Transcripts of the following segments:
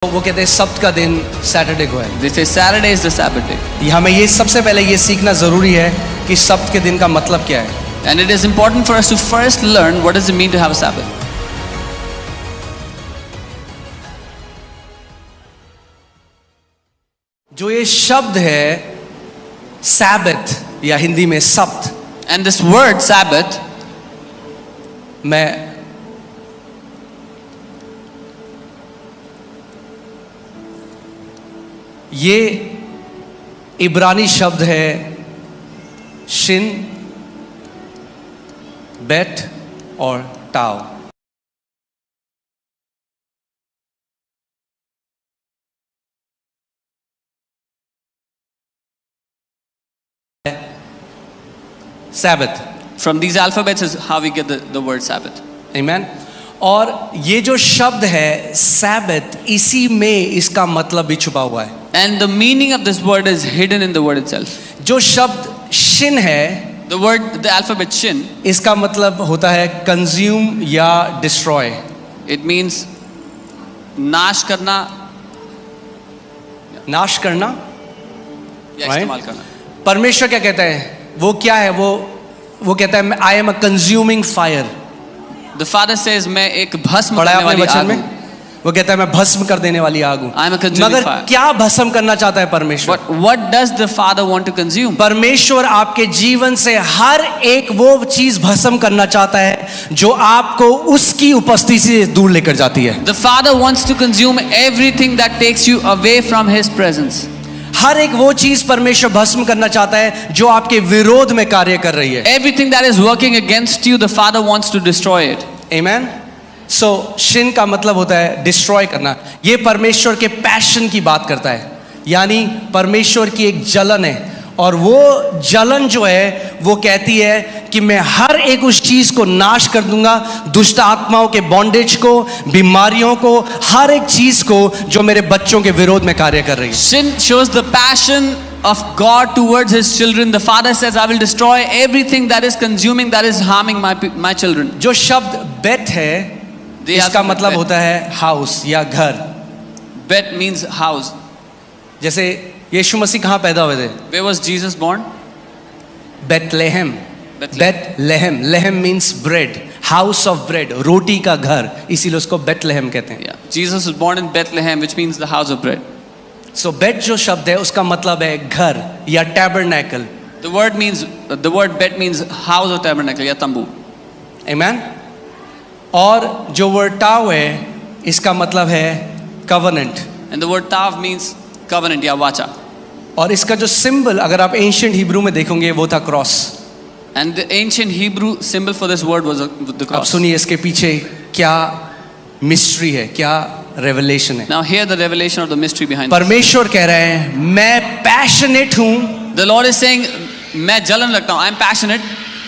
वो कहते हैं सब्त का दिन सैटरडे को है। They say Saturday is the Sabbath day. हमें ये सबसे पहले ये सीखना ज़रूरी है कि सब्त के दिन का मतलब क्या है। And it is important for us to first learn what does it mean to have a Sabbath. जो ये शब्द है सैबत या हिंदी में सब्त, And this word Sabbath, मैं ये इब्रानी शब्द है शिन, बेट और टाव। Sabbath, from these alphabets is how we get the word Sabbath. Amen. और ये जो शब्द है सैबत, इसी में इसका मतलब भी छुपा हुआ है। And the meaning of this word is hidden in the word itself. जो शब्द शिन है, The alphabet Shin, इसका मतलब होता है कंज्यूम या डिस्ट्रॉय। it means नाश करना नाश करना या Right. इस्तेमाल करना. परमेश्वर क्या कहता है? वो क्या है? वो कहता है I am a consuming fire. The Father says मैं एक भस्म पढ़ा है करने आपने वाली वचन आग में? हूँ. वो कहता है मैं भस्म कर देने वाली आग हूँ। I am a consuming मगर fire. क्या भस्म करना चाहता है परमेश्वर? But what does the Father want to consume? परमेश्वर आपके जीवन से हर एक वो चीज भस्म करना चाहता है जो आपको उसकी उपस्थिति से दूर लेकर जाती है। The Father wants to consume everything that takes you away from His presence. हर एक वो चीज परमेश्वर भस्म करना चाहता है जो आपके विरोध में कार्य कर रही है। Everything that is working against you, the Father wants to destroy it. Amen. So Shin का मतलब होता है डिस्ट्रॉय करना। ये परमेश्वर के पैशन की बात करता है, यानी परमेश्वर की एक जलन है, और वो जलन जो है वो कहती है कि मैं हर एक उस चीज को नाश कर दूंगा, दुष्ट आत्माओं के बॉन्डेज को, बीमारियों को, हर एक चीज को जो मेरे बच्चों के विरोध में कार्य कर रही है। Sin shows the passion of God towards His children. The Father says, I will destroy everything that is consuming, that is harming my children. जो शब्द बेट है, इसका मतलब होता है हाउस या घर। Bet means house. जैसे यीशु मसीह कहाँ पैदा हुए थे? Where was Jesus born? Bethlehem. Bethlehem, लेहम means bread, house of bread, रोटी का घर, इसीलिए उसको बेतलेहम कहते हैं। Yeah. Jesus was born in Bethlehem, which means the house of bread. सो बेट जो शब्द है उसका मतलब है घर या tabernacle. The word bet means house or tabernacle या तंबू. आमेन। और जो वर्ड टाव है इसका मतलब है covenant. And the word tav means covenant या वाचा. और इसका जो सिंबल अगर आप एंशिएंट हिब्रू में देखोगे वो था cross. And the ancient Hebrew symbol for this word was the अब cross. सुनिए इसके पीछे क्या मिस्ट्री है, क्या रेवलेशन है। Now hear the revelation of the mystery behind this. परमेश्वर कह रहे हैं मैं पैशनेट हूँ। The Lord is saying, मैं जलन रखता हूँ. I am passionate.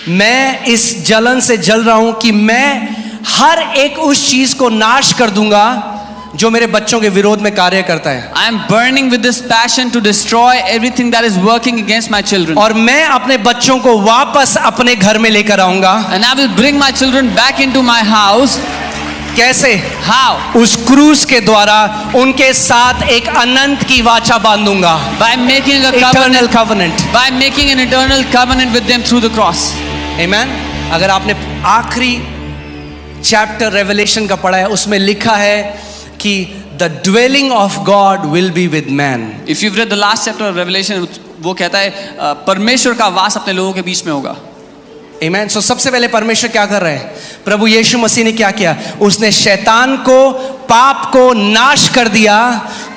मैं इस जलन से जल रहा हूँ कि मैं हर एक उस चीज को नाश कर दूंगा जो मेरे बच्चों के विरोध में कार्य करता है। I am burning with this passion to destroy everything that is working against my children. और मैं अपने बच्चों को वापस अपने घर में लेकर आऊंगा। And I will bring my children back into my house. कैसे? How? उस क्रूस के द्वारा उनके साथ एक अनंत की वाचा बांधूंगा। By making a eternal covenant. Covenant. By making an eternal covenant with them through the cross. आमेन। अगर आपने आखिरी चैप्टर रेवलेशन का पढ़ा है, उसमें लिखा है कि the dwelling of God will be with man. If you've read the last chapter of Revelation, वो कहता है परमेश्वर का वास अपने लोगों के बीच में होगा. आमेन। सो सबसे पहले परमेश्वर क्या कर रहे हैं? प्रभु यीशु मसीह ने क्या किया? उसने शैतान को, पाप को नाश कर दिया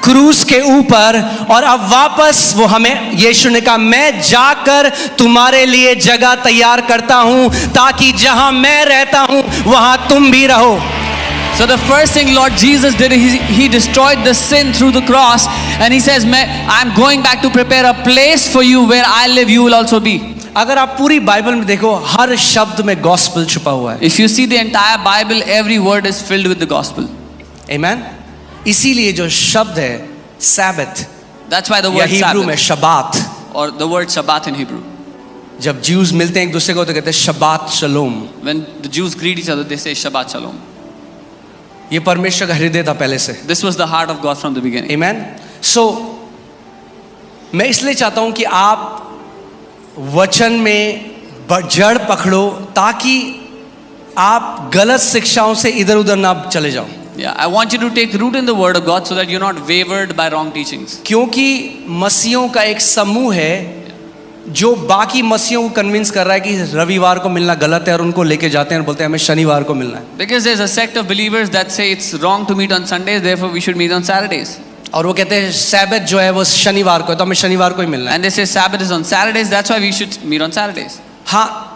क्रूस के ऊपर, और अब वापस वो हमें, यीशु ने कहा मैं जाकर तुम्हारे लिए जगह तैयार करता हूं ताकि जहां मैं रहता हूं वहां तुम भी रहो। So the first thing Lord Jesus did, he destroyed the sin through the cross, and he says, I'm going back to prepare a place for you where I live, you will also be. अगर आप पूरी Bible में देखो, हर शब्द में gospel छुपा हुआ है। If you see the entire Bible, every word is filled with the gospel. आमेन। इसीलिए जो शब्द है सैबत, That's why the या word हिब्रू में Sabbath, शबात, or the word Shabbat in Hebrew. जब ज्यूज मिलते हैं एक दूसरे को तो कहते हैं शबात शलोम। When the Jews greet each other, they say Shabbat Shalom. ये परमेश्वर का हृदय था पहले से। This was the heart of God from the beginning. Amen. So मैं इसलिए चाहता हूं कि आप वचन में जड़ पकड़ो ताकि आप गलत शिक्षाओं से इधर उधर ना चले जाओ। Yeah, I want you to take root in the word of God so that you're not wavered by wrong teachings. क्योंकि मसीहों का एक समूह है जो बाकी मसीहों को कन्विंस कर रहा है कि रविवार को मिलना गलत है और उनको लेके जाते हैं और बोलते हैं हमें शनिवार को मिलना है। Because there's a sect of believers that say it's wrong to meet on Sundays, therefore we should meet on Saturdays. और वो कहते हैं सैबत जो है वो शनिवार को है तो हमें शनिवार को ही मिलना है। And they say Sabbath is on Saturdays, that's why we should meet on Saturdays. हाँ,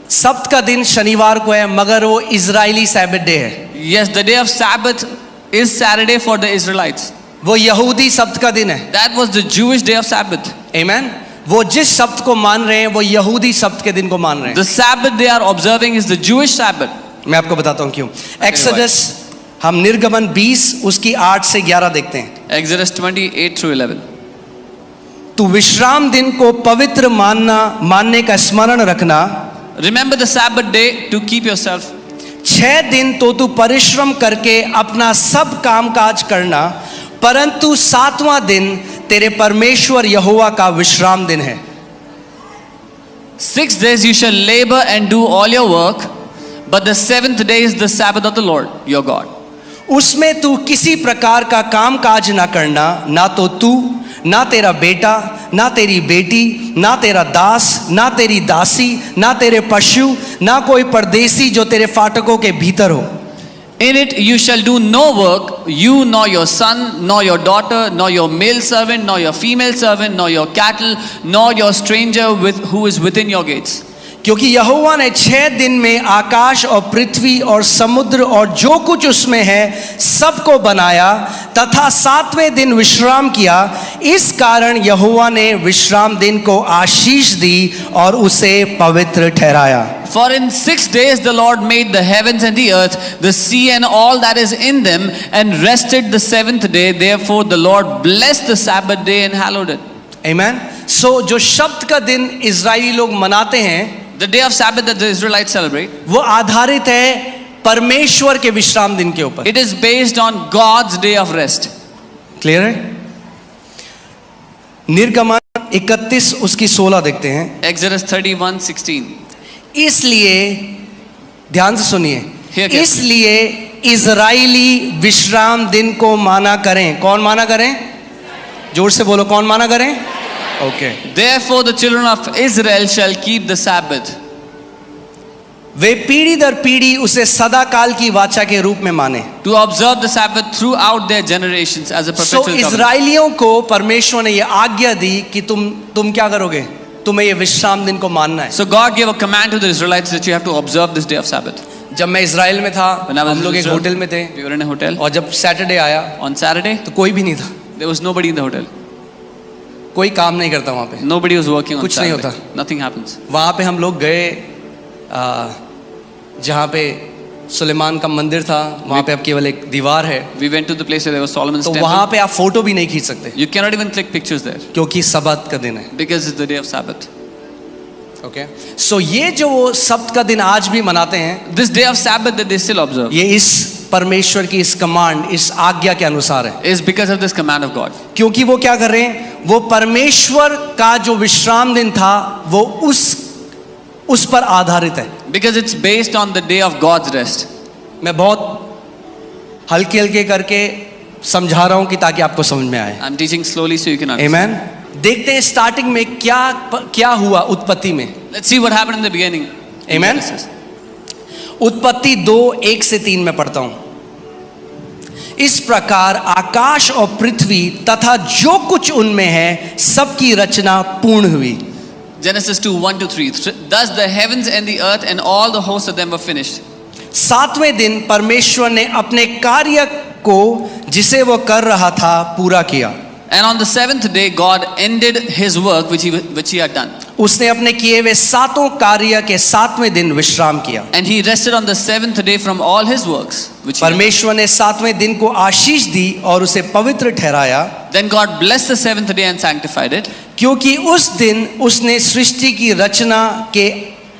सब्त का दिन शनिवार को है मगर वो इजरायली सैबत डे है। Yes, the day of Sabbath is Saturday for the Israelites. वो यहूदी सब्त का दिन है। That was the Jewish day of Sabbath. Amen. वो जिस सब्त को मान रहे हैं वो यहूदी सब्त के दिन को मान रहे हैं। The Sabbath they are observing is the Jewish Sabbath. मैं आपको बताता हूँ क्यों। एक्सोडस हम निर्गमन 20 उसकी 8 से 11 देखते हैं। Exodus 28 through 11. तू विश्राम दिन को पवित्र मानने का स्मरण रखना। Remember the Sabbath day to keep yourself. 6 दिन तो तू परिश्रम करके अपना सब काम काज करना, परंतु 7वां दिन तेरे परमेश्वर यहोवा का विश्राम दिन है। 6 days you shall labor and do all your work, but the 7th day is the Sabbath of the Lord your God. उसमें तू किसी प्रकार का काम काज ना करना, ना तो तू, ना तेरा बेटा, ना तेरी बेटी, ना तेरा दास, ना तेरी दासी, ना तेरे पशु, ना कोई परदेसी जो तेरे फाटकों के भीतर हो। In it you shall do no work, you nor your son, nor your daughter, nor your male servant, nor your female servant, nor your cattle, nor your stranger who is within your gates. क्योंकि यहोवा ने 6 दिन में आकाश और पृथ्वी और समुद्र और जो कुछ उसमें है सबको बनाया तथा 7वें दिन विश्राम किया। इस कारण यहोवा ने विश्राम दिन को आशीष दी और उसे पवित्र ठहराया। For in 6 days the Lord made the heavens and the earth, the sea and all that is in them, and rested the 7th day. Therefore the Lord blessed the Sabbath day and hallowed it. Amen. So जो शब्द का दिन Israeli लोग मनाते हैं, The day of Sabbath that the Israelites celebrate, वो आधारित है परमेश्वर के विश्राम दिन के ऊपर। it is based on God's day of rest. Clear है? निर्गमन 31 उसकी 16 देखते हैं। Exodus 31:16. इसलिए ध्यान से सुनिए, Here, carefully. इसलिए इजरायली विश्राम दिन को माना करें। कौन माना करें? जोर से बोलो, कौन माना करें? Okay. Therefore the children of Israel shall keep the Sabbath. वे पीढ़ी दर पीढ़ी उसे सदा काल की वाचा के रूप में माने। To observe the Sabbath throughout their generations as a perpetual covenant. इजरायलियों को परमेश्वर ने ये आज्ञा दी कि तुम क्या करोगे? तुम्हें ये विश्राम दिन को मानना है। So God gave a command to the Israelites that you have to observe this day of Sabbath. जब मैं इजराइल में था, When I was हम लोग in एक Israel, होटल में थे we were in a hotel. और जब सैटरडे आया On Saturday, तो कोई भी नहीं था, there was nobody in the hotel. कोई काम नहीं करता वहाँ पे। Nobody was working on कुछ नहीं Saturday. होता। Nothing happens. वहाँ पे हम लोग गए जहाँ पे सुलेमान का मंदिर था, वहाँ पे अब केवल एक दीवार है, We went to the place where there was Solomon's तो temple. वहाँ पे आप फोटो भी नहीं खींच सकते You cannot even click pictures there क्योंकि सब्त का दिन है। because it's the day of Sabbath. Okay, so ये जो वो सब्त का दिन आज भी मनाते हैं, This day of Sabbath that they still observe ये इस परमेश्वर की इस कमांड, इस आज्ञा के अनुसार है। is because of this command of God. क्योंकि वो क्या कर रहे हैं, वो परमेश्वर का जो विश्राम दिन था वो उस पर आधारित है। Because it's based on the day of God's rest. मैं बहुत हल्के हल्के करके समझा रहा हूं कि ताकि आपको समझ में आए। I'm teaching slowly so you can understand. आमेन। देखते हैं स्टार्टिंग में क्या हुआ उत्पत्ति में। Let's see what happened in the beginning. आमेन। उत्पत्ति 2:1 से 3 में पढ़ता हूं। इस प्रकार आकाश और पृथ्वी तथा जो कुछ उनमें है सबकी रचना पूर्ण हुई। Genesis 2:1-3. Thus the heavens and the earth and all the hosts of them were finished. 7वें दिन परमेश्वर ने अपने कार्य को जिसे वो कर रहा था पूरा किया। And on the 7th day God ended his work which he had done. उसने अपने किए हुए 7 कार्य के 7वें दिन विश्राम किया। And he rested on the 7th day from all his works which he had done. परमेश्वर ने 7वें दिन को आशीष दी और उसे पवित्र ठहराया। Then God blessed the 7th day and sanctified it. क्योंकि उस दिन उसने सृष्टि की रचना के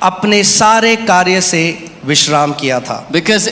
अपने सारे कार्य से विश्राम किया था। Because